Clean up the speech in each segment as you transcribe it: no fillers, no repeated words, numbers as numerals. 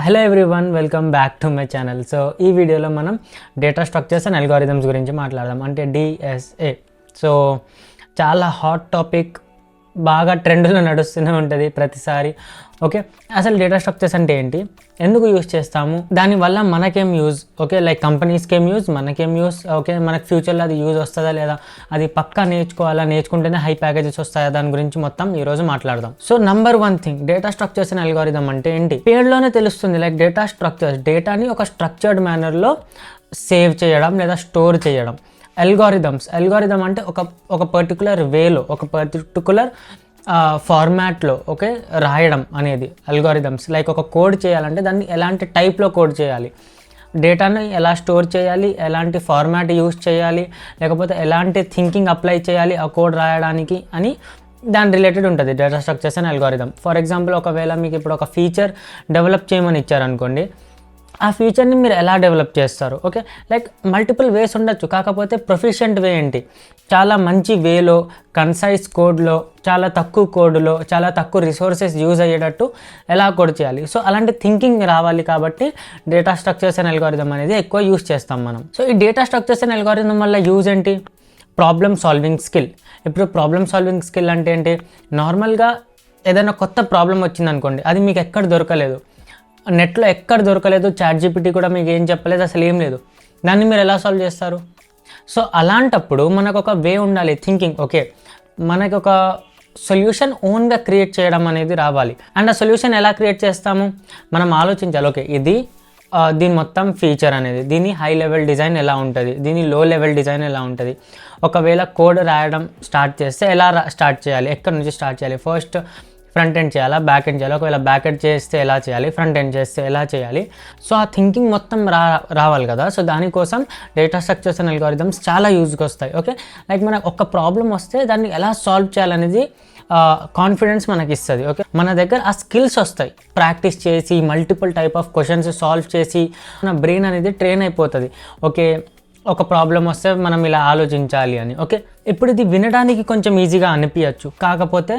Hello everyone, welcome back to my channel. So ఈ వీడియోలో మనం డేటా స్ట్రక్చర్స్ అండ్ అల్గారిథమ్స్ గురించి మాట్లాడదాం, అంటే డిఎస్ఏ. సో చాలా హాట్ టాపిక్, బాగా ట్రెండ్లో నడుస్తూనే ఉంటుంది ప్రతిసారి. ఓకే, అసలు డేటా స్ట్రక్చర్స్ అంటే ఏంటి, ఎందుకు యూజ్ చేస్తాము, దానివల్ల మనకేం యూజ్, ఓకే, లైక్ కంపెనీస్కేం యూజ్, మనకేం యూజ్, ఓకే, మనకు ఫ్యూచర్లో అది యూజ్ వస్తుందా లేదా, అది పక్కా నేర్చుకోవాలా, నేర్చుకుంటేనే హై ప్యాకేజెస్ వస్తాయా, దాని గురించి మొత్తం ఈరోజు మాట్లాడదాం. So number 1 thing, data structures and algorithm అంటే ఏంటి, పేరులోనే తెలుస్తుంది. లైక్ డేటా స్ట్రక్చర్స్, డేటాని ఒక స్ట్రక్చర్డ్ మేనర్లో సేవ్ చేయడం లేదా స్టోర్ చేయడం. అల్గారిథమ్ అంటే ఒక పర్టికులర్ వేలో, ఒక పర్టికులర్ ఫార్మాట్లో, ఓకే, రాయడం అనేది అల్గారిథమ్స్. లైక్ ఒక కోడ్ చేయాలంటే దాన్ని ఎలాంటి టైప్లో కోడ్ చేయాలి, డేటాను ఎలా స్టోర్ చేయాలి, ఎలాంటి ఫార్మాట్ యూజ్ చేయాలి, లేకపోతే ఎలాంటి థింకింగ్ అప్లై చేయాలి ఆ కోడ్ రాయడానికి అని దాని రిలేటెడ్ ఉంటుంది data structures and algorithm. For example, ఒకవేళ మీకు ఇప్పుడు ఒక ఫీచర్ డెవలప్ చేయమని ఇచ్చారనుకోండి, ఆ ఫీచర్ని మీరు ఎలా డెవలప్ చేస్తారు, ఓకే, లైక్ మల్టిపుల్ వేస్ ఉండొచ్చు. కాకపోతే ప్రొఫిషియంట్ వే ఏంటి, చాలా మంచి వేలో, కన్సైజ్ కోడ్లో, చాలా తక్కువ కోడ్లో, చాలా తక్కువ రిసోర్సెస్ యూజ్ అయ్యేటట్టు ఎలా కోడ్ చేయాలి. సో అలాంటి థింకింగ్ రావాలి కాబట్టి డేటా స్ట్రక్చర్స్ అండ్ అల్గారిథమ్ అనేది ఎక్కువ యూజ్ చేస్తాం మనం. సో ఈ డేటా స్ట్రక్చర్స్ అండ్ అల్గారిథమ్ వల్ల యూజ్ ఏంటి, ప్రాబ్లమ్ సాల్వింగ్ స్కిల్. ఇప్పుడు ప్రాబ్లమ్ సాల్వింగ్ స్కిల్ అంటే ఏంటి, నార్మల్గా ఏదైనా కొత్త ప్రాబ్లం వచ్చిందనుకోండి, అది మీకు ఎక్కడ దొరకలేదు, నెట్లో ఎక్కడ దొరకలేదు, చాట్‌జీపీటీ కూడా మీకు ఏం చెప్పలేదు, అసలు ఏం లేదు, దాన్ని మీరు ఎలా సాల్వ్ చేస్తారు. సో అలాంటప్పుడు మనకు ఒక వే ఉండాలి, థింకింగ్. ఓకే, మనకు ఒక సొల్యూషన్ ఓన్గా క్రియేట్ చేయడం అనేది రావాలి. అండ్ ఆ సొల్యూషన్ ఎలా క్రియేట్ చేస్తాము, మనం ఆలోచించాలి. ఓకే, దీని మొత్తం ఫీచర్ అనేది, దీని హై లెవెల్ డిజైన్ ఎలా ఉంటుంది, దీని లో లెవెల్ డిజైన్ ఎలా ఉంటుంది, ఒకవేళ కోడ్ రాయడం స్టార్ట్ చేస్తే ఎలా స్టార్ట్ చేయాలి, ఎక్కడి నుంచి స్టార్ట్ చేయాలి, ఫస్ట్ ఫ్రంట్ ఎండ్ చేయాలా, బ్యాక్ ఎండ్ చేయాలి, ఒకవేళ బ్యాక్ ఎండ్ చేస్తే ఎలా చేయాలి, ఫ్రంట్ ఎండ్ చేస్తే ఎలా చేయాలి. సో ఆ థింకింగ్ మొత్తం రావాలి కదా. సో దానికోసం డేటా స్ట్రక్చర్స్ అండ్ అల్గారిథమ్స్ చాలా యూజ్కి వస్తాయి. ఓకే, లైక్ మనకు ఒక ప్రాబ్లం వస్తే దాన్ని ఎలా సాల్వ్ చేయాలనేది కాన్ఫిడెన్స్ మనకి ఇస్తుంది. ఓకే, మన దగ్గర ఆ స్కిల్స్ వస్తాయి, ప్రాక్టీస్ చేసి multiple type of questions solve చేసి మన బ్రెయిన్ అనేది ట్రైన్ అయిపోతుంది. ఓకే, ఒక ప్రాబ్లం వస్తే మనం ఇలా ఆలోచించాలి అని. ఓకే, ఇప్పుడు ఇది వినడానికి కొంచెం ఈజీగా అనిపించచ్చు, కాకపోతే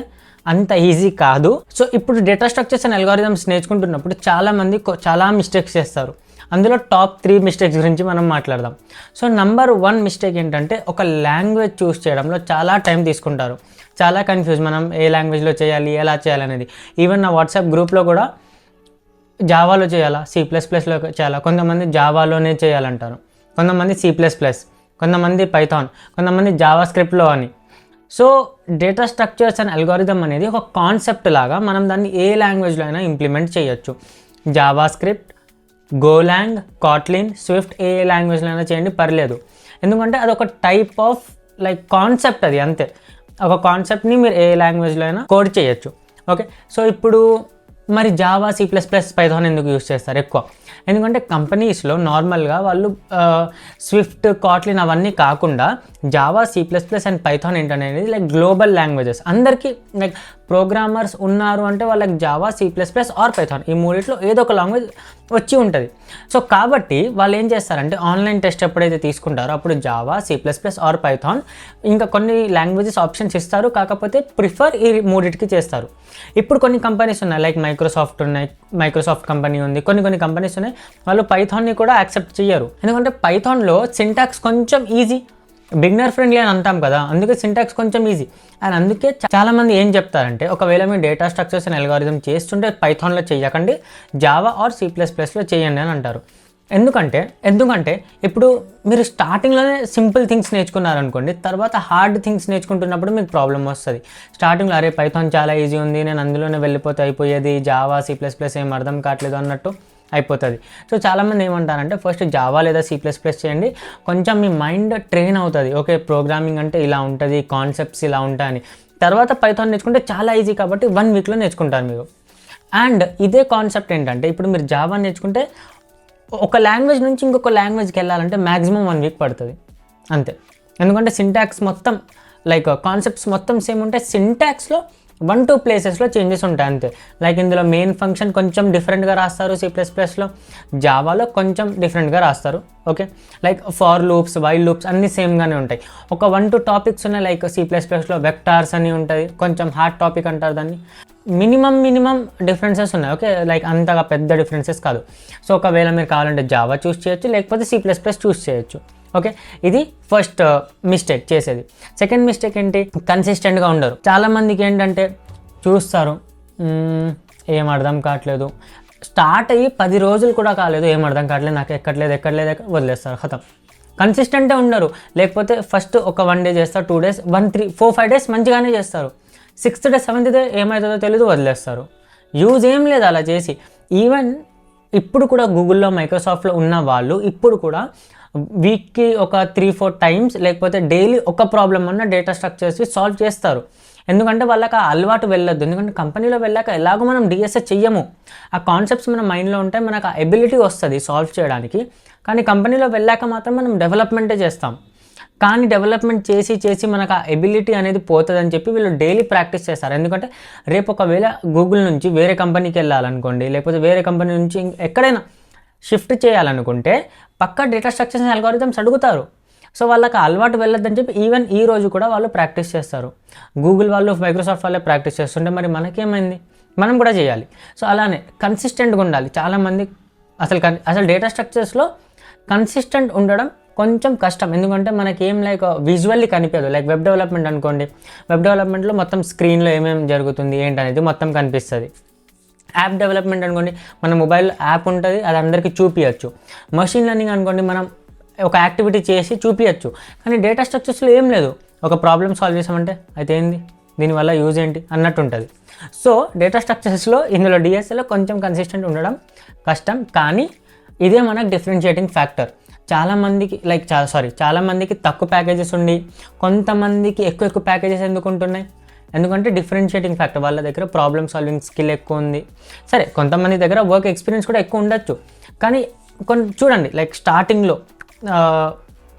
అంత ఈజీ కాదు. సో ఇప్పుడు డేటా స్ట్రక్చర్స్ అండ్ అల్గారిథమ్స్ నేర్చుకుంటున్నప్పుడు చాలామంది చాలా మిస్టేక్స్ చేస్తారు. అందులో టాప్ 3 మిస్టేక్స్ గురించి మనం మాట్లాడదాం. సో నంబర్ 1 మిస్టేక్ ఏంటంటే, ఒక లాంగ్వేజ్ చూస్ చేయడంలో చాలా టైం తీసుకుంటారు, చాలా కన్ఫ్యూజ్, మనం ఏ లాంగ్వేజ్లో చేయాలి, ఎలా చేయాలి అనేది. ఈవెన్ నా వాట్సాప్ గ్రూప్లో కూడా జావాలో చేయాలా, C++లో చేయాలా, కొంతమంది జావాలోనే చేయాలంటారు, కొంతమంది C++, కొంతమంది పైథాన్, కొంతమంది జావా స్క్రిప్ట్లో అని. So data structures and algorithm అనేది ఒక కాన్సెప్ట్ లాగా మనం దాన్ని ఏ లాంగ్వేజ్లో అయినా ఇంప్లిమెంట్ చేయొచ్చు. Java script, go along, Kotlin, Swift, ఏ లాంగ్వేజ్లో అయినా చేయండి, పర్లేదు. ఎందుకంటే అది ఒక టైప్ ఆఫ్ లైక్ కాన్సెప్ట్, అది అంతే. ఒక కాన్సెప్ట్ని మీరు ఏ లాంగ్వేజ్లో అయినా కోడ్ చేయొచ్చు. ఓకే, సో ఇప్పుడు మరి జావా, C++, పైథాన్ ఎందుకు యూస్ చేస్తారు ఎక్కువ, ఎందుకంటే కంపెనీస్లో నార్మల్గా వాళ్ళు స్విఫ్ట్, కాట్లిన్ అవన్నీ కాకుండా జావా, C++ అండ్ పైథాన్ ఏంటనేది లైక్ గ్లోబల్ లాంగ్వేజెస్. అందరికీ లైక్ ప్రోగ్రామర్స్ ఉన్నారు అంటే వాళ్ళకి జావా, C++ ఆర్ పైథాన్, ఈ మూడిట్లో ఏదో ఒక లాంగ్వేజ్ వచ్చి ఉంటుంది. సో కాబట్టి వాళ్ళు ఏం చేస్తారంటే, ఆన్లైన్ టెస్ట్ ఎప్పుడైతే తీసుకుంటారో అప్పుడు జావా, C++ ఆర్ పైథాన్, ఇంకా కొన్ని లాంగ్వేజెస్ ఆప్షన్స్ ఇస్తారు, కాకపోతే ప్రిఫర్ ఈ మూడిటికి చేస్తారు. ఇప్పుడు కొన్ని కంపెనీస్ ఉన్నాయి, లైక్ మైక్రోసాఫ్ట్ కంపెనీ ఉంది, కొన్ని కంపెనీస్ ఉన్నాయి, వాళ్ళు పైథాన్ని కూడా యాక్సెప్ట్ చేయరు. ఎందుకంటే పైథాన్లో సింటాక్స్ కొంచెం ఈజీ, బిగినర్ ఫ్రెండ్లీ అని అంటాం కదా, అందుకే సింటాక్స్ కొంచెం ఈజీ. అండ్ అందుకే చాలామంది ఏం చెప్తారంటే, ఒకవేళ మీరు డేటా స్ట్రక్చర్స్ అండ్ అల్గారిథమ్ చేస్తుంటే పైథాన్లో చేయకండి, జావా ఆర్ C++లో చేయండి అని అంటారు. ఎందుకంటే ఇప్పుడు మీరు స్టార్టింగ్లోనే సింపుల్ థింగ్స్ నేర్చుకున్నారనుకోండి, తర్వాత హార్డ్ థింగ్స్ నేర్చుకుంటున్నప్పుడు మీకు ప్రాబ్లం వస్తుంది. స్టార్టింగ్లో అరే పైథాన్ చాలా ఈజీ ఉంది, నేను అందులోనే వెళ్ళిపోతే అయిపోయేది, జావా, C++ ఏం అర్థం కావట్లేదు అన్నట్టు అయిపోతుంది. సో చాలామంది ఏమంటారంటే, ఫస్ట్ జావా లేదా C++ చేయండి, కొంచెం మీ మైండ్ ట్రైన్ అవుతుంది. ఓకే, ప్రోగ్రామింగ్ అంటే ఇలా ఉంటుంది, కాన్సెప్ట్స్ ఇలా ఉంటాయని. తర్వాత పైథాన్ నేర్చుకుంటే చాలా ఈజీ కాబట్టి 1 వీక్లో నేర్చుకుంటారు మీరు. అండ్ ఇదే కాన్సెప్ట్ ఏంటంటే, ఇప్పుడు మీరు జావా నేర్చుకుంటే ఒక లాంగ్వేజ్ నుంచి ఇంకొక లాంగ్వేజ్కి వెళ్ళాలంటే మ్యాక్సిమం 1 వీక్ పడుతుంది అంతే. ఎందుకంటే సింటాక్స్ మొత్తం లైక్ కాన్సెప్ట్స్ మొత్తం సేమ్ ఉంటాయి, సింటాక్స్లో 1-2 ప్లేసెస్లో చేంజెస్ ఉంటాయి అంతే. లైక్ ఇందులో మెయిన్ ఫంక్షన్ కొంచెం డిఫరెంట్గా రాస్తారు C++లో, జావాలో కొంచెం డిఫరెంట్గా రాస్తారు. Okay, like for loops, while loops అన్నీ సేమ్గానే ఉంటాయి. ఒక 1-2 టాపిక్స్ ఉన్నాయి, లైక్ C++లో వెక్టార్స్ అని ఉంటుంది, కొంచెం హార్డ్ టాపిక్ అంటారు దాన్ని. మినిమం డిఫరెన్సెస్ ఉన్నాయి. ఓకే, లైక్ అంతగా పెద్ద డిఫరెన్సెస్ కాదు. సో ఒకవేళ మీరు కావాలంటే జావా చూస్ చేయొచ్చు, లేకపోతే C++ చూస్ చేయొచ్చు. ఓకే, ఇది ఫస్ట్ మిస్టేక్ చేసేది. సెకండ్ మిస్టేక్ ఏంటి, కన్సిస్టెంట్గా ఉండరు. చాలామందికి ఏంటంటే చూస్తారు, ఏం అర్థం కావట్లేదు, స్టార్ట్ అయ్యి 10 రోజులు కూడా కాలేదు, ఏం అర్థం కావట్లేదు, నాకు ఎక్కట్లేదు వదిలేస్తారు, ఖతం. కన్సిస్టెంటే ఉండరు. లేకపోతే ఫస్ట్ ఒక 1 డే చేస్తారు, 2 డేస్, 1, 3, 4, 5 డేస్ మంచిగానే చేస్తారు. 6th డే 7th డే ఏమవుతుందో తెలీదు, వదిలేస్తారు. యూజ్ ఏం లేదు అలా చేసి. ఈవెన్ ఇప్పుడు కూడా గూగుల్లో, మైక్రోసాఫ్ట్లో ఉన్న వాళ్ళు ఇప్పుడు కూడా వీక్కి ఒక 3-4 టైమ్స్ లేకపోతే డైలీ ఒక ప్రాబ్లమ్ అన్న డేటా స్ట్రక్చర్స్కి సాల్వ్ చేస్తారు. ఎందుకంటే వాళ్ళకి ఆ అలవాటు వెళ్ళొద్దు. ఎందుకంటే కంపెనీలో వెళ్ళాక ఎలాగో మనం డిఎస్ఏ చెయ్యము, ఆ కాన్సెప్ట్స్ మన మైండ్లో ఉంటాయి, మనకు ఆ ఎబిలిటీ వస్తుంది సాల్వ్ చేయడానికి. కానీ కంపెనీలో వెళ్ళాక మాత్రం మనం డెవలప్మెంటే చేస్తాం. కానీ డెవలప్మెంట్ చేసి మనకు ఆ ఎబిలిటీ అనేది పోతుందని చెప్పి వీళ్ళు డైలీ ప్రాక్టీస్ చేస్తారు. ఎందుకంటే రేపు ఒకవేళ గూగుల్ నుంచి వేరే కంపెనీకి వెళ్ళాలనుకోండి, లేకపోతే వేరే కంపెనీ నుంచి ఎక్కడైనా షిఫ్ట్ చేయాలనుకుంటే పక్కా డేటా స్ట్రక్చర్స్ అండ్ అల్గారిథమ్స్ అడుగుతారు. సో వాళ్ళకి అలవాటు వెళ్ళొద్దని చెప్పి ఈవెన్ ఈ రోజు కూడా వాళ్ళు ప్రాక్టీస్ చేస్తారు. గూగుల్ వాళ్ళు, మైక్రోసాఫ్ట్ వాళ్ళే ప్రాక్టీస్ చేస్తుంటే మరి మనకేమైంది, మనం కూడా చేయాలి. సో అలానే కన్సిస్టెంట్గా ఉండాలి. చాలామంది అసలు డేటా స్ట్రక్చర్స్లో కన్సిస్టెంట్ ఉండడం కొంచెం కష్టం. ఎందుకంటే మనకి ఏం లైక్ విజువల్లీ కనిపించదు. లైక్ వెబ్ డెవలప్మెంట్ అనుకోండి, వెబ్ డెవలప్మెంట్లో మొత్తం స్క్రీన్లో ఏమేమి జరుగుతుంది ఏంటనేది మొత్తం కనిపిస్తుంది. యాప్ డెవలప్మెంట్ అనుకోండి, మన మొబైల్ యాప్ ఉంటుంది, అది అందరికీ చూపించచ్చు. మషిన్ లెర్నింగ్ అనుకోండి, మనం ఒక యాక్టివిటీ చేసి చూపించచ్చు. కానీ డేటా స్ట్రక్చర్స్లో ఏం లేదు, ఒక ప్రాబ్లమ్ సాల్వ్ చేసామంటే అయితే ఏంది, దీనివల్ల యూజ్ ఏంటి అన్నట్టు ఉంటుంది. సో డేటా స్ట్రక్చర్స్లో ఇందులో డిఎస్ఏలో కొంచెం కన్సిస్టెంట్ ఉండడం కష్టం. కానీ ఇదే మనకు డిఫరెన్షియేటింగ్ ఫ్యాక్టర్. చాలామందికి తక్కువ ప్యాకేజెస్ ఉండి కొంతమందికి ఎక్కువ ప్యాకేజెస్ ఎందుకు ఉంటున్నాయి, ఎందుకంటే డిఫరెన్షియేటింగ్ ఫ్యాక్టర్. వాళ్ళ దగ్గర ప్రాబ్లమ్ సాల్వింగ్ స్కిల్ ఎక్కువ ఉంది. సరే, కొంతమంది దగ్గర వర్క్ ఎక్స్పీరియన్స్ కూడా ఎక్కువ ఉండొచ్చు. కానీ చూడండి, లైక్ స్టార్టింగ్లో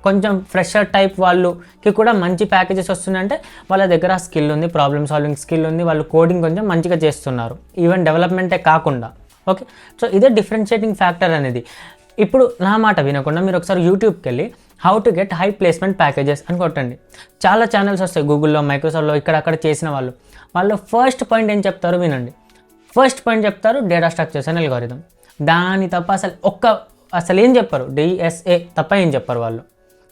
కొంచెం ఫ్రెషర్ టైప్ వాళ్ళకి కూడా మంచి ప్యాకేజెస్ వస్తున్నాయంటే వాళ్ళ దగ్గర స్కిల్ ఉంది, ప్రాబ్లమ్ సాల్వింగ్ స్కిల్ ఉంది, వాళ్ళు కోడింగ్ కొంచెం మంచిగా చేస్తున్నారు, ఈవెన్ డెవలప్మెంటే కాకుండా. ఓకే, సో ఇదే డిఫరెన్షియేటింగ్ ఫ్యాక్టర్ అనేది. ఇప్పుడు నా మాట వినకుండా మీరు ఒకసారి యూట్యూబ్కి వెళ్ళి how to get high placement packages అని కొట్టండి. చాలా ఛానల్స్ వస్తాయి గూగుల్లో, మైక్రోసాఫ్ట్లో, ఇక్కడక్కడ చేసిన వాళ్ళు ఫస్ట్ పాయింట్ ఏం చెప్తారు వినండి. ఫస్ట్ పాయింట్ చెప్తారు డేటా స్ట్రక్చర్స్ అండ్ అల్గారిథమ్. దాని తప్ప అసలు ఏం చెప్పరు, డిఎస్ఏ తప్ప ఏం చెప్పరు వాళ్ళు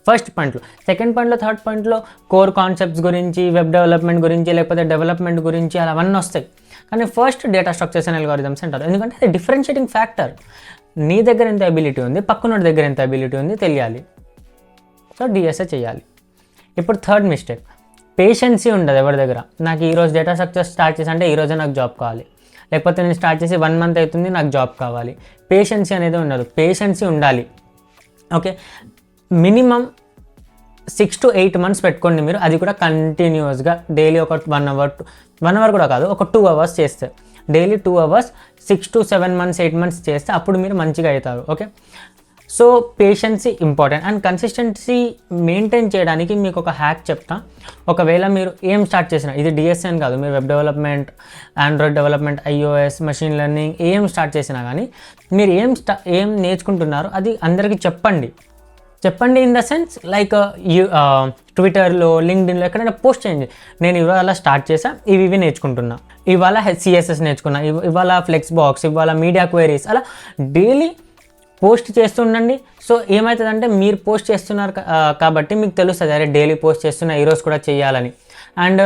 ఫస్ట్ పాయింట్లో. సెకండ్ పాయింట్లో, థర్డ్ పాయింట్లో కోర్ కాన్సెప్ట్స్ గురించి, వెబ్ డెవలప్మెంట్ గురించి, లేకపోతే డెవలప్మెంట్ గురించి అలా అవన్నీ వస్తాయి. కానీ first data structures and algorithms అంటారు. ఎందుకంటే అది డిఫరెన్షియేటింగ్ ఫ్యాక్టర్. నీ దగ్గర ఎంత అబిలిటీ ఉంది, పక్కనోడి దగ్గర ఎంత అబిలిటీ ఉంది తెలియాలి. సో డిఎస్ఏ చేయాలి. ఇప్పుడు థర్డ్ మిస్టేక్, పేషెన్సీ ఉండదు ఎవరి దగ్గర. నాకు ఈరోజు డేటా స్ట్రక్చర్ స్టార్ట్ చేసి అంటే ఈరోజే నాకు జాబ్ కావాలి, లేకపోతే నేను స్టార్ట్ చేసి 1 month అవుతుంది నాకు జాబ్ కావాలి. పేషెన్సీ అనేది ఉండదు. పేషెన్సీ ఉండాలి. ఓకే, మినిమం 6 to 8 months పెట్టుకోండి మీరు. అది కూడా కంటిన్యూస్గా డైలీ ఒక 1 hour కూడా కాదు, ఒక 2 hours చేస్తే, daily 2 hours 6 to 7 months 8 months చేస్తే అప్పుడు మీరు మంచిగా అవుతారు. Okay, so patience important. And consistency maintain చేయడానికి మీకు ఒక హ్యాక్ చెప్తా. ఒకవేళ మీరు ఏం స్టార్ట్ చేసినా, ఇది డిఎస్ఏ అని కాదు, మీరు web development, Android development, iOS, machine learning ఏం స్టార్ట్ చేసినా కానీ మీరు ఏం నేర్చుకుంటున్నారో అది అందరికీ చెప్పండి. ఇన్ ద సెన్స్ లైక్ ట్విట్టర్లో, లింక్డ్ఇన్లో ఎక్కడైనా పోస్ట్ చేయండి. నేను ఇవాళ స్టార్ట్ చేసా, ఇవి నేర్చుకుంటున్నా, ఇవాళ CSS నేర్చుకున్నా, ఇవాళ ఫ్లెక్స్ బాక్స్, ఇవాళ మీడియా క్వైరీస్, అలా డైలీ పోస్ట్ చేస్తుండండి. సో ఏమవుతుందంటే మీరు పోస్ట్ చేస్తున్నారు కాబట్టి మీకు తెలుస్తుంది, అరే డైలీ పోస్ట్ చేస్తున్నా, ఈరోజు కూడా చేయాలని. అండ్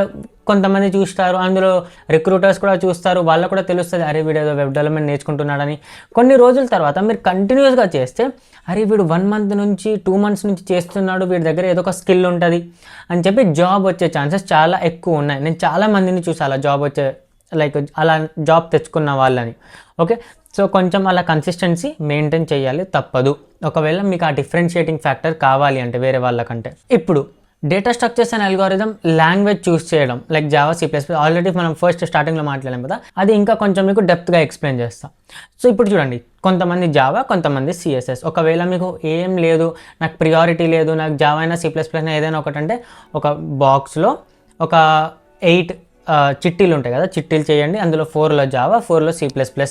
కొంతమంది చూస్తారు, అందులో రిక్రూటర్స్ కూడా చూస్తారు, వాళ్ళకు కూడా తెలుస్తుంది, అరే వీడు ఏదో వెబ్ డెవలప్మెంట్ నేర్చుకుంటున్నాడని. కొన్ని రోజుల తర్వాత మీరు కంటిన్యూస్గా చేస్తే, అరే వీడు 1 month నుంచి 2 months నుంచి చేస్తున్నాడు, వీడి దగ్గర ఏదో ఒక స్కిల్ ఉంటుంది అని చెప్పి జాబ్ వచ్చే ఛాన్సెస్ చాలా ఎక్కువ ఉన్నాయి. నేను చాలా మందిని చూసి అలా అలా జాబ్ తెచ్చుకున్న వాళ్ళని. ఓకే, సో కొంచెం అలా కన్సిస్టెన్సీ మెయింటైన్ చేయాలి, తప్పదు. ఒకవేళ మీకు ఆ డిఫరెన్షియేటింగ్ ఫ్యాక్టర్ కావాలి అంటే వేరే వాళ్ళకంటే. ఇప్పుడు data structures and algorithm language choose చేయడం, లైక్ జావా, C++, ఆల్రెడీ మనం ఫస్ట్ స్టార్టింగ్లో మాట్లాడాం కదా, అది ఇంకా కొంచెం మీకు డెప్త్గా ఎక్స్ప్లెయిన్ చేస్తాం. సో ఇప్పుడు చూడండి, కొంతమంది జావా, కొంతమంది CSS. ఒకవేళ మీకు ఏం లేదు, నాకు ప్రియారిటీ లేదు, నాకు జావా అయినా C++ అయినా ఏదైనా ఒకటంటే ఒక బాక్స్లో ఒక 8 చిట్టీలు ఉంటాయి కదా, చిట్టీలు చేయండి. అందులో 4లో జావా, 4లో C++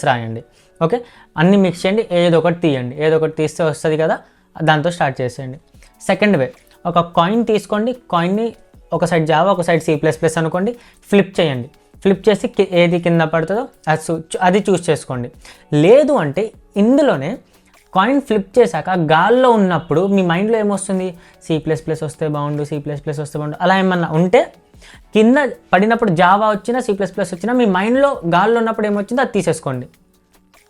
రాయండి. ఓకే, అన్నీ మిక్స్ చేయండి, ఏదో ఒకటి తీయండి. ఏదో ఒకటి తీస్తే వస్తుంది కదా, దాంతో స్టార్ట్ చేసేయండి. సెకండ్ వే, ఒక కాయిన్ తీసుకోండి, కాయిన్ని ఒక సైడ్ జావా ఒక సైడ్ C++ అనుకోండి, ఫ్లిప్ చేయండి. ఫ్లిప్ చేసి ఏది కింద పడుతుందో అది చూస్ చేసుకోండి. లేదు అంటే ఇందులోనే కాయిన్ ఫ్లిప్ చేశాక గాల్లో ఉన్నప్పుడు మీ మైండ్లో ఏమొస్తుంది, C++ వస్తే బాగుండు, C++ వస్తే బాగుండు అలా ఏమన్నా ఉంటే కింద పడినప్పుడు జావా వచ్చినా C++ వచ్చినా మీ మైండ్లో గాల్లో ఉన్నప్పుడు ఏమొచ్చిందో అది తీసేసుకోండి.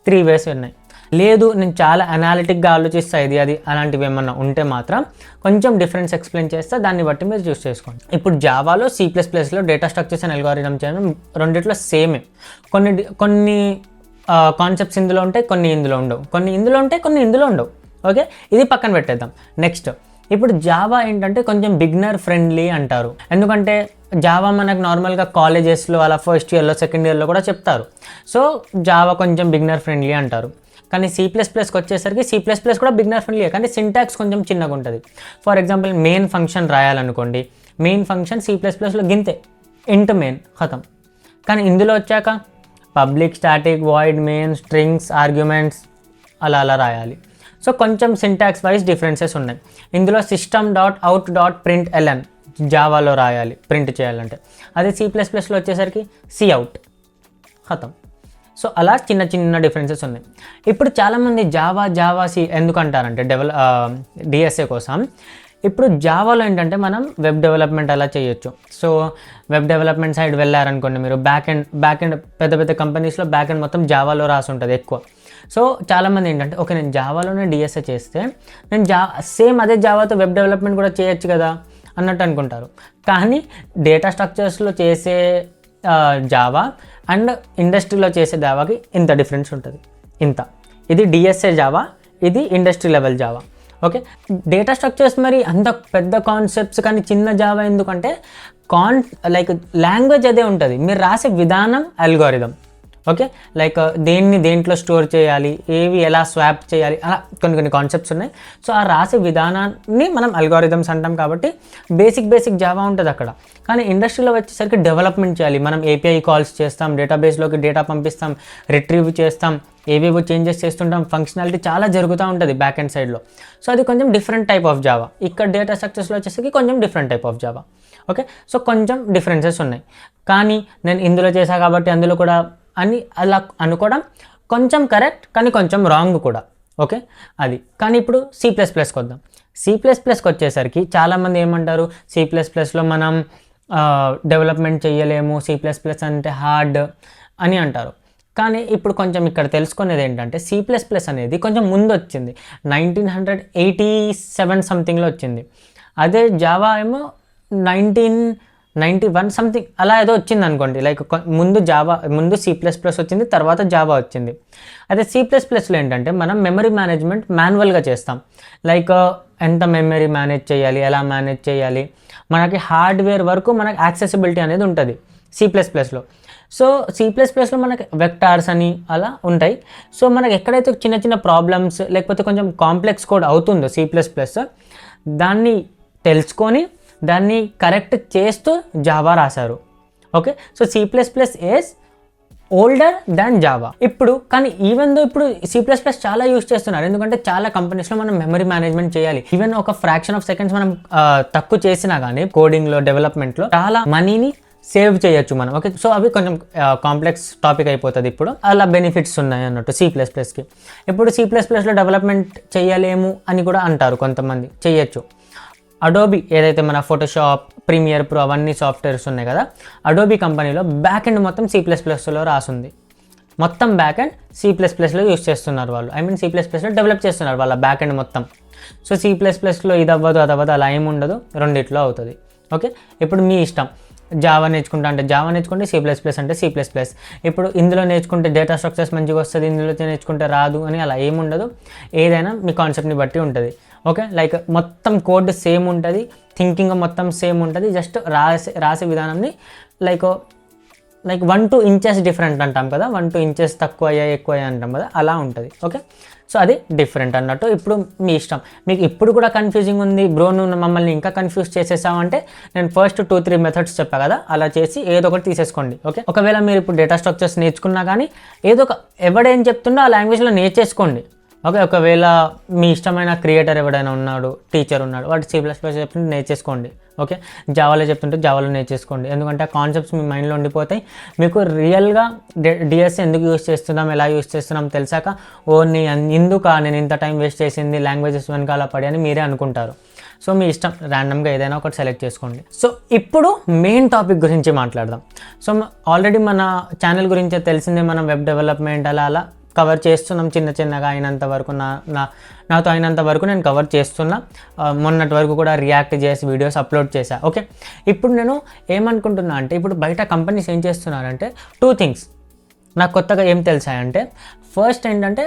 3 వేస్ ఉన్నాయి. లేదు నేను చాలా అనాలిటిక్గా ఆలోచిస్తా ఇది అది అలాంటివి ఏమన్నా ఉంటే మాత్రం కొంచెం డిఫరెన్స్ ఎక్స్ప్లెయిన్ చేస్తే దాన్ని బట్టి మీరు చూస్ చేసుకోండి. ఇప్పుడు జావాలో C++లో డేటా స్ట్రక్చర్స్ అండ్ అల్గారిథం చేయడం రెండిట్లో సేమే. కొన్ని కాన్సెప్ట్స్ ఇందులో ఉంటాయి, కొన్ని ఇందులో ఉండవు. కొన్ని ఇందులో ఉంటాయి, కొన్ని ఇందులో ఉండవు. ఓకే, ఇది పక్కన పెట్టేద్దాం. నెక్స్ట్, ఇప్పుడు జావా ఏంటంటే కొంచెం బిగినర్ ఫ్రెండ్లీ అంటారు. ఎందుకంటే జావా మనకు నార్మల్గా కాలేజెస్లో అలా ఫస్ట్ ఇయర్లో సెకండ్ ఇయర్లో కూడా చెప్తారు. సో జావా కొంచెం బిగినర్ ఫ్రెండ్లీ అంటారు. కానీ C++కి వచ్చేసరికి C++ కూడా బిగినర్ ఫ్రెండ్లీ, కానీ సింటాక్స్ కొంచెం చిన్నగా ఉంటుంది. ఫర్ ఎగ్జాంపుల్ మెయిన్ ఫంక్షన్ రాయాలనుకోండి, మెయిన్ ఫంక్షన్ C++లో గింతే, ఇంట్ మెయిన్ ఖతం. కానీ ఇందులో వచ్చాక public, static, void, main, strings, arguments అలా రాయాలి. సో కొంచెం సింటాక్స్ వైజ్ డిఫరెన్సెస్ ఉన్నాయి. ఇందులో system.out.println జావాలో రాయాలి ప్రింట్ చేయాలంటే, అదే C++లో వచ్చేసరికి cout ఖతం. సో అలా చిన్న చిన్న డిఫరెన్సెస్ ఉన్నాయి. ఇప్పుడు చాలామంది జావా సి ఎందుకు అంటారంటే డిఎస్ఏ కోసం. ఇప్పుడు జావాలో ఏంటంటే మనం వెబ్ డెవలప్మెంట్ అలా చేయొచ్చు. సో వెబ్ డెవలప్మెంట్ సైడ్ వెళ్ళారనుకోండి మీరు, బ్యాక్ ఎండ్ పెద్ద పెద్ద కంపెనీస్లో బ్యాక్ ఎండ్ మొత్తం జావాలో రాసి ఉంటుంది ఎక్కువ. సో చాలామంది ఏంటంటే ఓకే నేను జావాలోనే డిఎస్ఏ చేస్తే నేను సేమ్ అదే జావాతో వెబ్ డెవలప్మెంట్ కూడా చేయొచ్చు కదా అన్నట్టు అనుకుంటారు. కానీ డేటా స్ట్రక్చర్స్లో చేసే జావా అండ్ ఇండస్ట్రీలో చేసే జావాకి ఇంత డిఫరెన్స్ ఉంటుంది, ఇంత. ఇది డిఎస్ఏ జావా, ఇది industry level Java. Okay, data structures మరి అంత పెద్ద కాన్సెప్ట్స్ కానీ చిన్న జావా ఎందుకంటే లైక్ లాంగ్వేజ్ అదే ఉంటుంది, మీరు రాసే విధానం అల్గోరిథం. ఓకే, లైక్ దేంట్లో స్టోర్ చేయాలి, ఏవి ఎలా స్వాప్ చేయాలి, అలా కొన్ని కాన్సెప్ట్స్ ఉన్నాయి. సో ఆ రాసే విధానాన్ని మనం అల్గోరిథమ్స్ అంటాం కాబట్టి బేసిక్ జావా ఉంటుంది అక్కడ. కానీ ఇండస్ట్రీలో వచ్చేసరికి డెవలప్మెంట్ చేయాలి, మనం ఏపీఐ కాల్స్ చేస్తాం, డేటాబేస్లోకి డేటా పంపిస్తాం, రిట్రీవ్ చేస్తాం, ఏవేవో చేంజెస్ చేస్తుంటాం, ఫంక్షనాలిటీ చాలా జరుగుతూ ఉంటుంది బ్యాక్ ఎండ్ సైడ్లో. సో అది కొంచెం డిఫరెంట్ టైప్ ఆఫ్ జావా. ఇక్కడ డేటా స్ట్రక్చర్స్లో వచ్చేసరికి కొంచెం different type of Java. Okay, so కొంచెం డిఫరెన్సెస్ ఉన్నాయి. కానీ నేను ఇందులో చేశా కాబట్టి అందులో కూడా అని అలా అనుకోవడం కొంచెం కరెక్ట్, కానీ కొంచెం రాంగ్ కూడా. ఓకే, అది. కానీ ఇప్పుడు C++కి వద్దాం. C++కి వచ్చేసరికి చాలామంది ఏమంటారు, C++లో మనం డెవలప్మెంట్ చేయలేము, C++ అంటే హార్డ్ అని అంటారు. కానీ ఇప్పుడు కొంచెం ఇక్కడ తెలుసుకునేది ఏంటంటే C++ అనేది కొంచెం ముందు వచ్చింది, 1987 సంథింగ్లో వచ్చింది. అదే జావా ఏమో 1991 సంథింగ్ అలా ఏదో వచ్చింది అనుకోండి. లైక్ ముందు C++ వచ్చింది, తర్వాత జావా వచ్చింది. అదే C++లో ఏంటంటే మనం మెమరీ మేనేజ్మెంట్ మాన్యువల్గా చేస్తాం. లైక్ ఎంత మెమరీ మేనేజ్ చేయాలి, ఎలా మేనేజ్ చేయాలి, మనకి హార్డ్వేర్ వరకు మనకి యాక్సెసిబిలిటీ అనేది ఉంటుంది C++లో. సో C++లో మనకి వెక్టార్స్ అని అలా ఉంటాయి. సో మనకి ఎక్కడైతే చిన్న చిన్న ప్రాబ్లమ్స్ లేకపోతే కొంచెం కాంప్లెక్స్ కోడ్ అవుతుందో C++, దాన్ని తెలుసుకొని దాన్ని కరెక్ట్ చేస్తూ జావా రాశారు. Okay, so C++ is older than Java ఇప్పుడు. కానీ ఈవెన్ దో ఇప్పుడు C++ చాలా యూజ్ చేస్తున్నారు, ఎందుకంటే చాలా కంపెనీస్లో మనం మెమరీ మేనేజ్మెంట్ చేయాలి. ఈవెన్ ఒక ఫ్రాక్షన్ ఆఫ్ సెకండ్స్ మనం తక్కువ చేసినా కానీ కోడింగ్లో, డెవలప్మెంట్లో చాలా మనీని సేవ్ చేయొచ్చు మనం. ఓకే, సో అవి కొంచెం కాంప్లెక్స్ టాపిక్ అయిపోతుంది ఇప్పుడు. అలా బెనిఫిట్స్ ఉన్నాయి అన్నట్టు C++కి. ఇప్పుడు C++లో డెవలప్మెంట్ చేయలేము అని కూడా అంటారు కొంతమంది, చేయొచ్చు. అడోబీ ఏదైతే మన ఫోటోషాప్, ప్రీమియర్ ప్రో అవన్నీ సాఫ్ట్వేర్స్ ఉన్నాయి కదా, అడోబీ కంపెనీలో బ్యాక్ ఎండ్ మొత్తం C++లో రాసుంది. మొత్తం బ్యాక్ ఎండ్ C++లో యూస్ చేస్తున్నారు వాళ్ళు. C++లో డెవలప్ చేస్తున్నారు వాళ్ళ బ్యాక్ ఎండ్ మొత్తం. సో C++లో ఇది అవ్వదు అది అవ్వదు అలా ఏమి ఉండదు, రెండిట్లో అవుతుంది. ఓకే, ఇప్పుడు మీ ఇష్టం. జావా నేర్చుకుంటా అంటే జావా నేర్చుకుంటే, C++ అంటే C++. ఇప్పుడు ఇందులో నేర్చుకుంటే డేటా స్ట్రక్చర్స్ మంచిగా వస్తుంది, ఇందులో నేర్చుకుంటే రాదు అని అలా ఏముండదు. ఏదైనా మీ కాన్సెప్ట్ని బట్టి ఉంటుంది. ఓకే, లైక్ మొత్తం కోడ్ సేమ్ ఉంటుంది, థింకింగ్ మొత్తం సేమ్ ఉంటుంది, జస్ట్ రాసే విధానాన్ని లైక్ లైక్ 1-2 ఇంచెస్ డిఫరెంట్ అంటాం కదా, 1-2 ఇంచెస్ తక్కువ అయ్యాయి ఎక్కువ అయ్యాయి అంటాం కదా, అలా ఉంటుంది. ఓకే, సో అది డిఫరెంట్ అన్నట్టు. ఇప్పుడు మీ ఇష్టం, మీకు ఇప్పుడు కూడా కన్ఫ్యూజింగ్ ఉంది బ్రో, నువ్వు మమ్మల్ని ఇంకా కన్ఫ్యూజ్ చేసేసావంటే నేను ఫస్ట్ 2-3 మెథడ్స్ చెప్పా కదా, అలా చేసి ఏదో ఒకటి తీసేసుకోండి. ఓకే, ఒకవేళ మీరు ఇప్పుడు డేటా స్ట్రక్చర్స్ నేర్చుకున్నా కానీ ఏదో ఒక ఎవడేం చెప్తుండో ఆ లాంగ్వేజ్లో నేర్చేసుకోండి. ఓకే, ఒకవేళ మీ ఇష్టమైన క్రియేటర్ ఎవడైనా ఉన్నాడు, టీచర్ ఉన్నాడు, వాడు C++ చెప్తుంటే నేర్చేసుకోండి. ఓకే, జావాలో చెప్తుంటే జావాలో నేర్చేసుకోండి. ఎందుకంటే ఆ కాన్సెప్ట్స్ మీ మైండ్లో ఉండిపోతాయి. మీకు రియల్గా డిఎస్ ఎందుకు యూస్ చేస్తున్నాం, ఎలా యూస్ చేస్తున్నాం తెలిసాక ఎందుకు నేను ఇంత టైం వేస్ట్ చేసింది లాంగ్వేజెస్ వెనకాల పడి అని మీరే అనుకుంటారు. సో మీ ఇష్టం, ర్యాండమ్గా ఏదైనా ఒకటి సెలెక్ట్ చేసుకోండి. సో ఇప్పుడు మెయిన్ టాపిక్ గురించి మాట్లాడదాం. సో ఆల్రెడీ మన ఛానల్ గురించి తెలిసిందే, మనం వెబ్ డెవలప్మెంట్ అలా కవర్ చేస్తున్నాం చిన్నగా అయినంత వరకు. నాతో అయినంత వరకు నేను కవర్ చేస్తున్నా. మొన్నటి వరకు కూడా రియాక్ట్ చేసి వీడియోస్ అప్లోడ్ చేశా. ఓకే, ఇప్పుడు నేను ఏమనుకుంటున్నా అంటే, ఇప్పుడు బయట కంపెనీస్ ఏం చేస్తున్నారంటే 2 థింగ్స్ నాకు కొత్తగా ఏం తెలిసాయంటే, ఫస్ట్ ఏంటంటే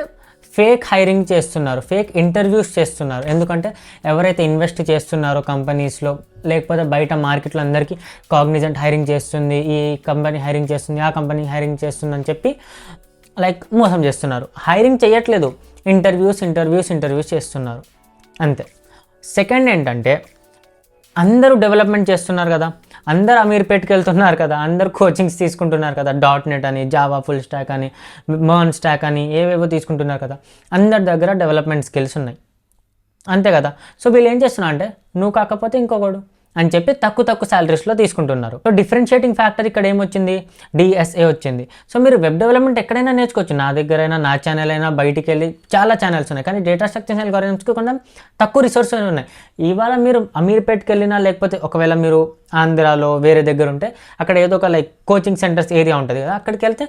ఫేక్ హైరింగ్ చేస్తున్నారు, ఫేక్ ఇంటర్వ్యూస్ చేస్తున్నారు. ఎందుకంటే ఎవరైతే ఇన్వెస్ట్ చేస్తున్నారో కంపెనీస్లో, లేకపోతే బయట మార్కెట్లో అందరికీ కాగ్నిజెంట్ హైరింగ్ చేస్తుంది, ఈ కంపెనీ హైరింగ్ చేస్తుంది, ఆ కంపెనీ హైరింగ్ చేస్తుంది అని చెప్పి లైక్ మోసం చేస్తున్నారు. హైరింగ్ చేయట్లేదు, ఇంటర్వ్యూస్ చేస్తున్నారు అంతే. సెకండ్ ఏంటంటే, అందరూ డెవలప్మెంట్ చేస్తున్నారు కదా, అందరూ అమీర్పేట్కి వెళ్తున్నారు కదా, అందరూ కోచింగ్స్ తీసుకుంటున్నారు కదా, .NET అని, జావా ఫుల్ స్టాక్ అని, MERN స్టాక్ అని ఏవేవో తీసుకుంటున్నారు కదా, అందరి దగ్గర డెవలప్మెంట్ స్కిల్స్ ఉన్నాయి అంతే కదా. సో వీళ్ళు ఏం చేస్తున్నారు అంటే, నువ్వు కాకపోతే ఇంకొకడు అని చెప్పి తక్కువ శాలరీస్లో తీసుకుంటున్నారు. సో డిఫరెన్షియేటింగ్ ఫ్యాక్టర్ ఇక్కడ ఏమొచ్చింది, DSA వచ్చింది. సో మీరు వెబ్ డెవలప్మెంట్ ఎక్కడైనా నేర్చుకోవచ్చు, నా దగ్గరైనా, నా ఛానల్ అయినా, బయటికి వెళ్ళి చాలా ఛానల్స్ ఉన్నాయి. కానీ డేటా స్ట్రక్చర్స్ అల్గోరిథమ్స్కి కొంచెం తక్కువ రిసోర్సెస్ ఉన్నాయి. ఇవాళ మీరు అమీర్పేట్కి వెళ్ళినా, లేకపోతే ఒకవేళ మీరు ఆంధ్రాలో వేరే దగ్గర ఉంటే అక్కడ ఏదో ఒక లైక్ కోచింగ్ సెంటర్స్ ఏరియా ఉంటుంది కదా, అక్కడికి వెళ్తే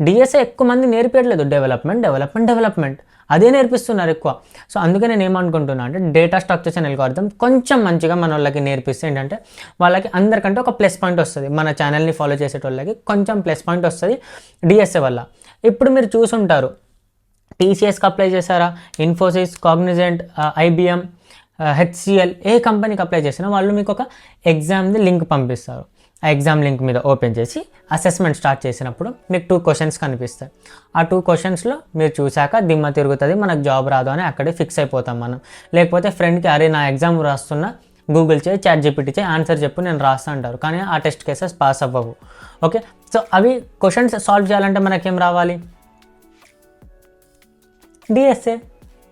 DSA ఎక్కువ మంది నేర్పించట్లేదు, డెవలప్మెంట్ అదే నేర్పిస్తున్నారు ఎక్కువ. సో అందుకే నేను ఏమనుకుంటున్నా అంటే, డేటా స్ట్రక్చర్స్ అండ్ అల్గోరిథం కొంచెం మంచిగా మన వాళ్ళకి నేర్పిస్తే ఏంటంటే వాళ్ళకి అందరికంటే ఒక ప్లస్ పాయింట్ వస్తుంది. మన ఛానల్ని ఫాలో చేసేటోళ్ళకి కొంచెం ప్లస్ పాయింట్ వస్తుంది DSA వల్ల. ఇప్పుడు మీరు చూసుంటారు, TCSకి అప్లై చేశారా, ఇన్ఫోసిస్, కాగ్నిజెంట్, IBM, HCL ఏ కంపెనీకి అప్లై చేసినా వాళ్ళు మీకు ఒక ఎగ్జామ్ది లింక్ పంపిస్తారు. ఆ ఎగ్జామ్ లింక్ మీద ఓపెన్ చేసి అసెస్మెంట్ స్టార్ట్ చేసినప్పుడు మీకు 2 క్వశ్చన్స్ కనిపిస్తాయి. ఆ 2 క్వశ్చన్స్లో మీరు చూశాక దిమ్మ తిరుగుతుంది, మనకు జాబ్ రాదు అని అక్కడే ఫిక్స్ అయిపోతాం మనం. లేకపోతే ఫ్రెండ్కి అరే నా ఎగ్జామ్ రాస్తున్నా, గూగుల్ చేయి, ChatGPT చేయి, ఆన్సర్ చెప్పు నేను రాస్తా అంటారు, కానీ ఆ టెస్ట్ కేసెస్ పాస్ అవ్వవు. ఓకే, సో అవి క్వశ్చన్స్ సాల్వ్ చేయాలంటే మనకేం రావాలి,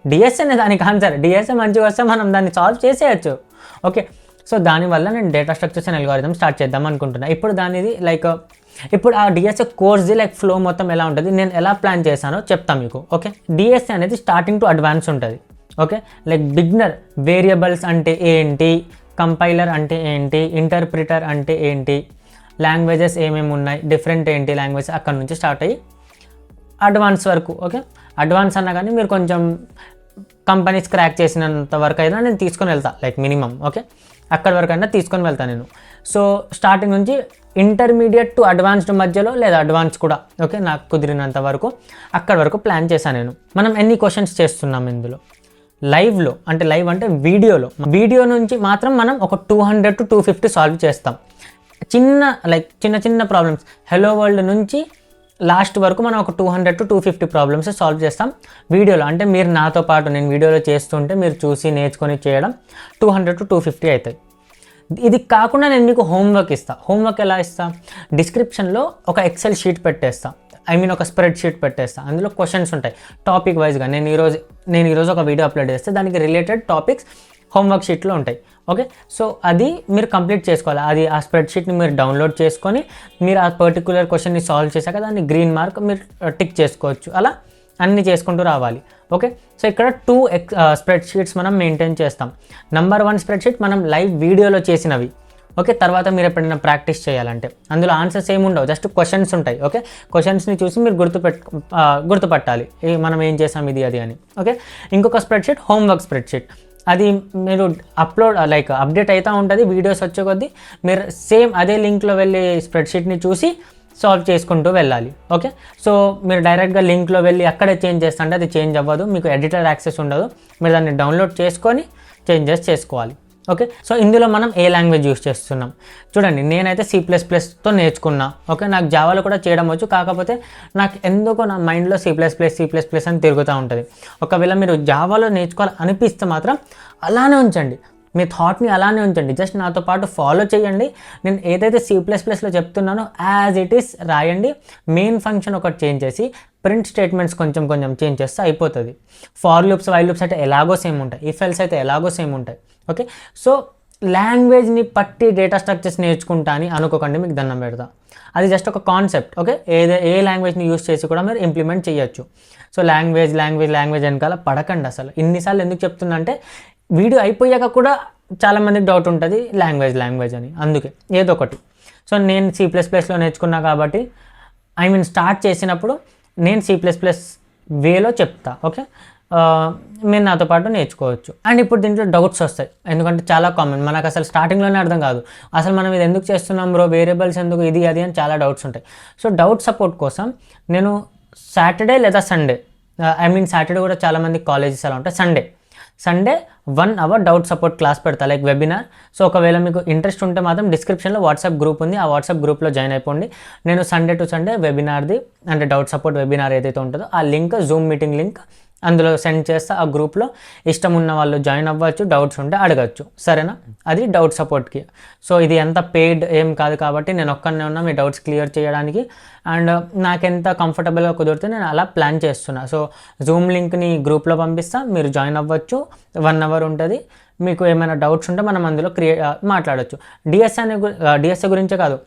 డిఎస్ఏనే దానికి ఆన్సర్. DSA మంచిగా వస్తే మనం దాన్ని సాల్వ్ చేసేయచ్చు. ఓకే, సో దానివల్ల నేను data structures and algorithm start చేద్దాం అనుకుంటున్నా. ఇప్పుడు దానిది లైక్ ఇప్పుడు ఆ DSA కోర్స్ది లైక్ ఫ్లో మొత్తం ఎలా ఉంటుంది, నేను ఎలా ప్లాన్ చేశానో చెప్తాను మీకు. ఓకే, DSA అనేది స్టార్టింగ్ టు అడ్వాన్స్ ఉంటుంది. ఓకే, లైక్ బిగినర్ వేరియబుల్స్ అంటే ఏంటి, కంపైలర్ అంటే ఏంటి, ఇంటర్ప్రిటర్ అంటే ఏంటి, లాంగ్వేజెస్ ఏమేమి ఉన్నాయి, డిఫరెంట్ ఏంటి లాంగ్వేజ్, అక్కడ నుంచి స్టార్ట్ అయ్యి అడ్వాన్స్ వరకు. ఓకే, అడ్వాన్స్ అన్నా కానీ మీరు కొంచెం కంపెనీస్ క్రాక్ చేసినంత వరకు అయినా నేను తీసుకొని వెళ్తాను, లైక్ మినిమం. ఓకే, అక్కడి వరకు అయినా తీసుకొని వెళ్తాను నేను. సో స్టార్టింగ్ నుంచి ఇంటర్మీడియట్ టు అడ్వాన్స్డ్ మధ్యలో, లేదా అడ్వాన్స్ కూడా, ఓకే, నాకు కుదిరినంత వరకు అక్కడి వరకు ప్లాన్ చేశాను నేను. మనం ఎన్ని క్వశ్చన్స్ చేస్తున్నాం ఇందులో లైవ్లో, అంటే లైవ్ అంటే వీడియో నుంచి మాత్రం మనం ఒక 200 to 250 సాల్వ్ చేస్తాం. చిన్న ప్రాబ్లమ్స్ హెలో వరల్డ్ నుంచి లాస్ట్ వరకు మనం ఒక 200 to 250 ప్రాబ్లమ్స్ సాల్వ్ చేస్తాం వీడియోలో. అంటే మీరు నాతో పాటు నేను వీడియోలో చేస్తుంటే మీరు చూసి నేర్చుకొని చేయడం 200 to 250 అవుతాయి. ఇది కాకుండా నేను మీకు హోంవర్క్ ఇస్తాను. హోంవర్క్ ఎలా ఇస్తాను, డిస్క్రిప్షన్లో ఒక ఎక్సెల్ షీట్ పెట్టేస్తాను, ఒక స్ప్రెడ్ షీట్ పెట్టేస్తాను. అందులో క్వశ్చన్స్ ఉంటాయి టాపిక్ వైజ్గా. నేను ఈరోజు ఒక వీడియో అప్లోడ్ చేస్తే దానికి రిలేటెడ్ టాపిక్స్ హోంవర్క్ షీట్లో ఉంటాయి. ఓకే, సో అది మీరు కంప్లీట్ చేసుకోవాలి. ఆ స్ప్రెడ్ షీట్ని మీరు డౌన్లోడ్ చేసుకొని మీరు ఆ పర్టికులర్ క్వశ్చన్ని సాల్వ్ చేశాక దాన్ని గ్రీన్ మార్క్ మీరు టిక్ చేసుకోవచ్చు. అలా అన్నీ చేసుకుంటూ రావాలి. ఓకే, సో ఇక్కడ 2 స్ప్రెడ్ షీట్స్ మనం మెయింటైన్ చేస్తాం. నెంబర్ 1 స్ప్రెడ్ షీట్ మనం లైవ్ వీడియోలో చేసినవి. ఓకే, తర్వాత మీరు ఎప్పుడైనా ప్రాక్టీస్ చేయాలంటే అందులో ఆన్సర్స్ ఏమి ఉండవు, జస్ట్ క్వశ్చన్స్ ఉంటాయి. ఓకే, క్వశ్చన్స్ని చూసి మీరు గుర్తుపట్టాలి మనం ఏం చేసాం ఇది అది అని. ఓకే, ఇంకొక spread sheet homework spread sheet. అది మీరు అప్డేట్ అవుతూ ఉంటుంది వీడియోస్ వచ్చే కొద్దీ. మీరు సేమ్ అదే లింక్లో వెళ్ళి స్ప్రెడ్షీట్ని చూసి సాల్వ్ చేసుకుంటూ వెళ్ళాలి. ఓకే, సో మీరు డైరెక్ట్గా లింక్లో వెళ్ళి అక్కడే చేంజ్ చేస్తుంటే అది చేంజ్ అవ్వదు, మీకు ఎడిటర్ యాక్సెస్ ఉండదు. మీరు దాన్ని డౌన్లోడ్ చేసుకొని చేంజెస్ చేసుకోవాలి. ఓకే, సో ఇందులో మనం ఏ లాంగ్వేజ్ యూస్ చేస్తున్నాం చూడండి. నేనైతే C++తో నేర్చుకున్నా. ఓకే, నాకు జావాలో కూడా చేయడం వచ్చు, కాకపోతే నాకు ఎందుకో నా మైండ్లో C++ అని తిరుగుతూ ఉంటుంది. ఒకవేళ మీరు జావాలో నేర్చుకోవాలి అనిపిస్తే మాత్రం అలానే ఉంచండి, మీ థాట్ని అలానే ఉంచండి, జస్ట్ నాతో పాటు ఫాలో చేయండి. నేను ఏదైతే C++లో చెప్తున్నానో యాజ్ ఇట్ ఈస్ రాయండి. మెయిన్ ఫంక్షన్ ఒకటి చేంజ్ చేసి ప్రింట్ స్టేట్మెంట్స్ కొంచెం కొంచెం చేంజ్ చేస్తే అయిపోతుంది. ఫార్ లూప్స్, వైల్ లూప్స్ అయితే ఎలాగో సేమ్ ఉంటాయి, ఇఫ్ ఎల్స్ అయితే ఎలాగో సేమ్ ఉంటాయి. ఓకే, సో లాంగ్వేజ్ని పట్టి డేటా స్ట్రక్చర్స్ నేర్చుకుంటా అని అనుకోకండి, మీకు దండం పెడతా. అది జస్ట్ ఒక కాన్సెప్ట్. ఓకే, ఏ లాంగ్వేజ్ని యూస్ చేసి కూడా మీరు ఇంప్లిమెంట్ చేయొచ్చు. సో లాంగ్వేజ్ వెనకాల పడకండి. అసలు ఇన్నిసార్లు ఎందుకు చెప్తున్నా అంటే వీడియో అయిపోయాక కూడా చాలామందికి డౌట్ ఉంటుంది లాంగ్వేజ్ అని, అందుకే ఏదో ఒకటి. సో నేను C++లో నేర్చుకున్నా కాబట్టి స్టార్ట్ చేసినప్పుడు నేను C++ వేలో చెప్తా. ఓకే, మీరు నాతో పాటు నేర్చుకోవచ్చు. అండ్ ఇప్పుడు దీంట్లో డౌట్స్ వస్తాయి, ఎందుకంటే చాలా కామన్, మనకు అసలు స్టార్టింగ్లోనే అర్థం కాదు, అసలు మనం ఇది ఎందుకు చేస్తున్నాం బ్రో, వేరియబుల్స్ ఎందుకు, ఇది అది అని చాలా డౌట్స్ ఉంటాయి. సో డౌట్ సపోర్ట్ కోసం నేను సాటర్డే లేదా సండే, సాటర్డే కూడా చాలామంది కాలేజెస్ అలా ఉంటాయి, Sunday 1 hour doubt support class పెడతా, లైక్ వెబినార్. సో ఒకవేళ మీకు ఇంట్రెస్ట్ ఉంటే మాత్రం డిస్క్రిప్షన్లో వాట్సాప్ గ్రూప్ ఉంది, ఆ వాట్సాప్ గ్రూప్లో జాయిన్ అయిపోండి. నేను సండే టు సండే వెబినార్ది అంటే డౌట్ సపోర్ట్ వెబినార్ ఏదైతే ఉంటుందో ఆ లింక్, జూమ్ మీటింగ్ లింక్ అందులో సెండ్ చేస్తా. ఆ గ్రూప్లో ఇష్టం ఉన్న వాళ్ళు జాయిన్ అవ్వచ్చు, డౌట్స్ ఉంటే అడగచ్చు, సరేనా? అది డౌట్ సపోర్ట్కి. సో ఇది ఎంత పెయిడ్ ఏం కాదు కాబట్టి నేను ఒక్కనే ఉన్నా మీ డౌట్స్ క్లియర్ చేయడానికి. అండ్ నాకెంత కంఫర్టబుల్గా కుదిరితే నేను అలా ప్లాన్ చేస్తున్నా. సో జూమ్ లింక్ని గ్రూప్లో పంపిస్తా, మీరు జాయిన్ అవ్వచ్చు. 1 hour ఉంటుంది. మీకు ఏమైనా డౌట్స్ ఉంటే మనం అందులో మాట్లాడచ్చు. డిఎస్ఏ గురించే కాదు,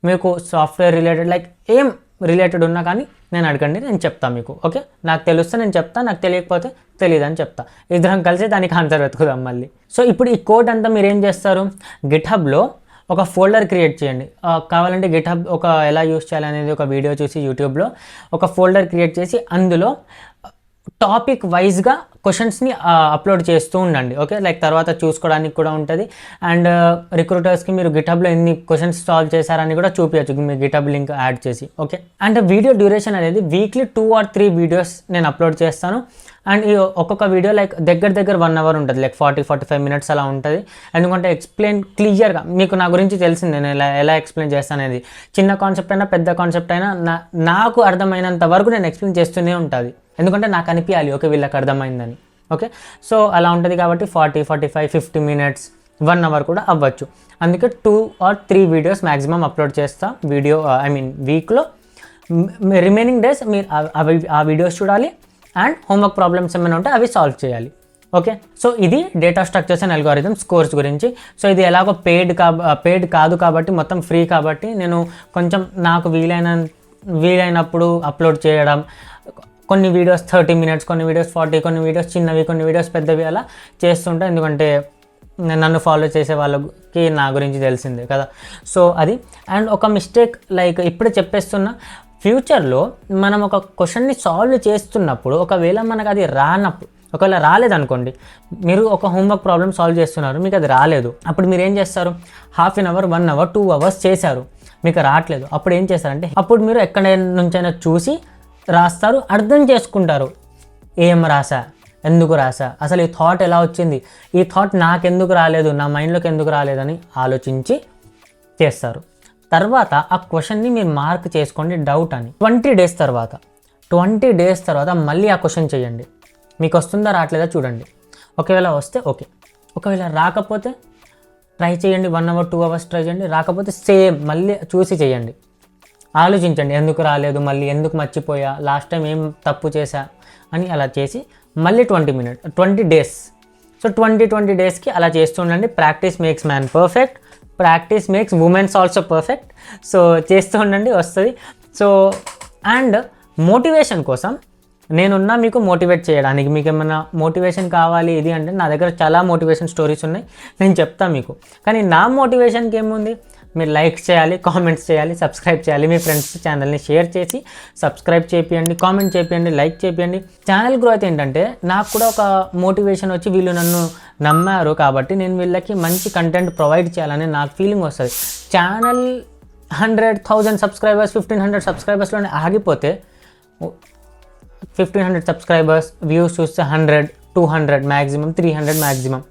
మీకు సాఫ్ట్వేర్ రిలేటెడ్ లైక్ ఏం రిలేటెడ్ ఉన్నా కానీ నేను అడగండి, నేను చెప్తాను మీకు. ఓకే, నాకు తెలిస్తే నేను చెప్తాను, నాకు తెలియకపోతే తెలియదు అని చెప్తా. ఇద్దరం కలిసి దానికి ఆన్సర్ వెతుకుదాం మళ్ళీ. సో ఇప్పుడు ఈ కోడ్ అంతా మీరు ఏం చేస్తారు, గిట్హబ్లో ఒక ఫోల్డర్ క్రియేట్ చేయండి. కావాలంటే గిట్హబ్ ఎలా యూస్ చేయాలనేది ఒక వీడియో చూసి యూట్యూబ్లో ఒక ఫోల్డర్ క్రియేట్ చేసి అందులో టాపిక్ వైజ్గా క్వశ్చన్స్ని అప్లోడ్ చేస్తూ ఉండండి. ఓకే, లైక్ తర్వాత చూసుకోవడానికి కూడా ఉంటుంది. అండ్ రిక్రూటర్స్కి మీరు గిట్హబ్లో ఎన్ని క్వశ్చన్స్ సాల్వ్ చేశారని కూడా చూపించచ్చు, మీ గిట్హబ్ లింక్ యాడ్ చేసి. ఓకే, అండ్ వీడియో డ్యూరేషన్ అనేది వీక్లీ 2 or 3 వీడియోస్ నేను అప్లోడ్ చేస్తాను. అండ్ ఈ ఒక్కొక్క వీడియో లైక్ దగ్గర 1 hour ఉంటుంది, లైక్ 40-45 minutes అలా ఉంటుంది. ఎందుకంటే ఎక్స్ప్లెయిన్ క్లియర్గా, మీకు నా గురించి తెలిసింది నేను ఎలా ఎక్స్ప్లెయిన్ చేస్తాను అనేది. చిన్న కాన్సెప్ట్ అయినా పెద్ద కాన్సెప్ట్ అయినా నాకు అర్థమైనంత వరకు నేను ఎక్స్ప్లెయిన్ చేస్తూనే ఉంటుంది, ఎందుకంటే నాకు అనిపించాలి ఓకే వీళ్ళకి అర్థమైందని. ఓకే, సో అలా ఉంటుంది కాబట్టి 40-45-50 minutes 1 hour కూడా అవ్వచ్చు. అందుకే 2 or 3 వీడియోస్ మ్యాక్సిమం అప్లోడ్ చేస్తా వీడియో వీక్లో. రిమైనింగ్ డేస్ మీరు ఆ వీడియోస్ చూడాలి అండ్ హోంవర్క్ ప్రాబ్లమ్స్ ఏమైనా ఉంటే అవి సాల్వ్ చేయాలి. ఓకే, సో ఇది data structures and algorithms course గురించి. సో ఇది ఎలాగో పెయిడ్ కాదు కాబట్టి, మొత్తం ఫ్రీ కాబట్టి నేను కొంచెం నాకు వీలైనప్పుడు అప్లోడ్ చేయడం, కొన్ని వీడియోస్ 30 minutes, కొన్ని వీడియోస్ 40, కొన్ని వీడియోస్ చిన్నవి, కొన్ని వీడియోస్ పెద్దవి అలా చేస్తుంటా. ఎందుకంటే నన్ను ఫాలో చేసే వాళ్ళకి నా గురించి తెలిసిందే కదా. సో అది. అండ్ ఒక మిస్టేక్ లైక్ ఇప్పుడే చెప్పేస్తున్నా, ఫ్యూచర్లో మనం ఒక క్వశ్చన్ని సాల్వ్ చేస్తున్నప్పుడు ఒకవేళ మనకు అది ఒకవేళ రాలేదనుకోండి, మీరు ఒక హోంవర్క్ ప్రాబ్లమ్ సాల్వ్ చేస్తున్నారు, మీకు అది రాలేదు, అప్పుడు మీరు ఏం చేస్తారు, 1/2 hour 1 hour 2 hours చేశారు, మీకు రావట్లేదు, అప్పుడు ఏం చేస్తారంటే అప్పుడు మీరు ఎక్కడ నుంచైనా చూసి రాస్తారు, అర్థం చేసుకుంటారు, ఏం రాసా, ఎందుకు రాసా, అసలు ఈ థాట్ ఎలా వచ్చింది, ఈ థాట్ నాకెందుకు రాలేదు, నా మైండ్లోకి ఎందుకు రాలేదని ఆలోచించి చేస్తారు. తర్వాత ఆ క్వశ్చన్ని మీరు మార్క్ చేసుకోండి డౌట్ అని. 20 days తర్వాత మళ్ళీ ఆ క్వశ్చన్ చేయండి, మీకు వస్తుందా రావట్లేదా చూడండి. ఒకవేళ వస్తే ఓకే, ఒకవేళ రాకపోతే ట్రై చేయండి, 1 hour 2 hours ట్రై చేయండి, రాకపోతే సేమ్ మళ్ళీ చూసి చేయండి. ఆలోచించండి ఎందుకు రాలేదు, మళ్ళీ ఎందుకు మర్చిపోయా, లాస్ట్ టైం ఏం తప్పు చేశా అని అలా చేసి మళ్ళీ 20 days. సో 20 daysకి అలా చేస్తుండండి. Practice makes man perfect, practice makes womens also perfect. So చేస్తూ ఉండండి, వస్తుంది. సో అండ్ మోటివేషన్ కోసం నేనున్నా మీకు మోటివేట్ చేయడానికి. మీకు ఏమైనా మోటివేషన్ కావాలి ఇది అంటే నా దగ్గర చాలా మోటివేషన్ స్టోరీస్ ఉన్నాయి, నేను చెప్తాను మీకు. కానీ నా మోటివేషన్కి ఏముంది, మీరు లైక్స్ చేయాలి, కామెంట్స్ చేయాలి, సబ్స్క్రైబ్ చేయాలి, మీ ఫ్రెండ్స్ ఛానల్ని షేర్ చేసి సబ్స్క్రైబ్ చేయండి, కామెంట్ చేయండి, లైక్ చేయండి. ఛానల్ గ్రోత్ ఏంటంటే నాకు కూడా ఒక మోటివేషన్ వచ్చి వీళ్ళు నన్ను నమ్మారు కాబట్టి నేను వీళ్ళకి మంచి కంటెంట్ ప్రొవైడ్ చేయాలని నాకు ఫీలింగ్ వస్తుంది. ఛానల్ 100,000 సబ్స్క్రైబర్స్ 1,500 సబ్స్క్రైబర్స్లోనే ఆగిపోతే 1,500 సబ్స్క్రైబర్స్ వ్యూస్ చూస్తే 100, 200 మ్యాక్సిమం, 300 మ్యాక్సిమం.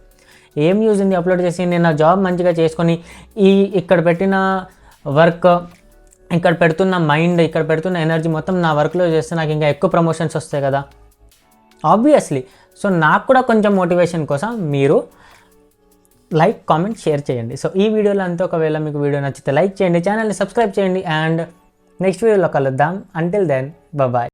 ఏం యూజ్ ఉంది అప్లోడ్ చేసి? నేను నా జాబ్ మంచిగా చేసుకొని ఇక్కడ పెట్టిన వర్క్, ఇక్కడ పెడుతున్న మైండ్, ఇక్కడ పెడుతున్న ఎనర్జీ మొత్తం నా వర్క్లో చేస్తే నాకు ఇంకా ఎక్కువ ప్రమోషన్స్ వస్తాయి కదా ఆబ్వియస్లీ. సో నాకు కూడా కొంచెం మోటివేషన్ కోసం మీరు లైక్, కామెంట్, షేర్ చేయండి. సో ఈ వీడియోలో అంతా, ఒకవేళ మీకు వీడియో నచ్చితే లైక్ చేయండి, ఛానల్ని సబ్స్క్రైబ్ చేయండి, అండ్ నెక్స్ట్ వీడియోలో కలుద్దాం. Until then bye.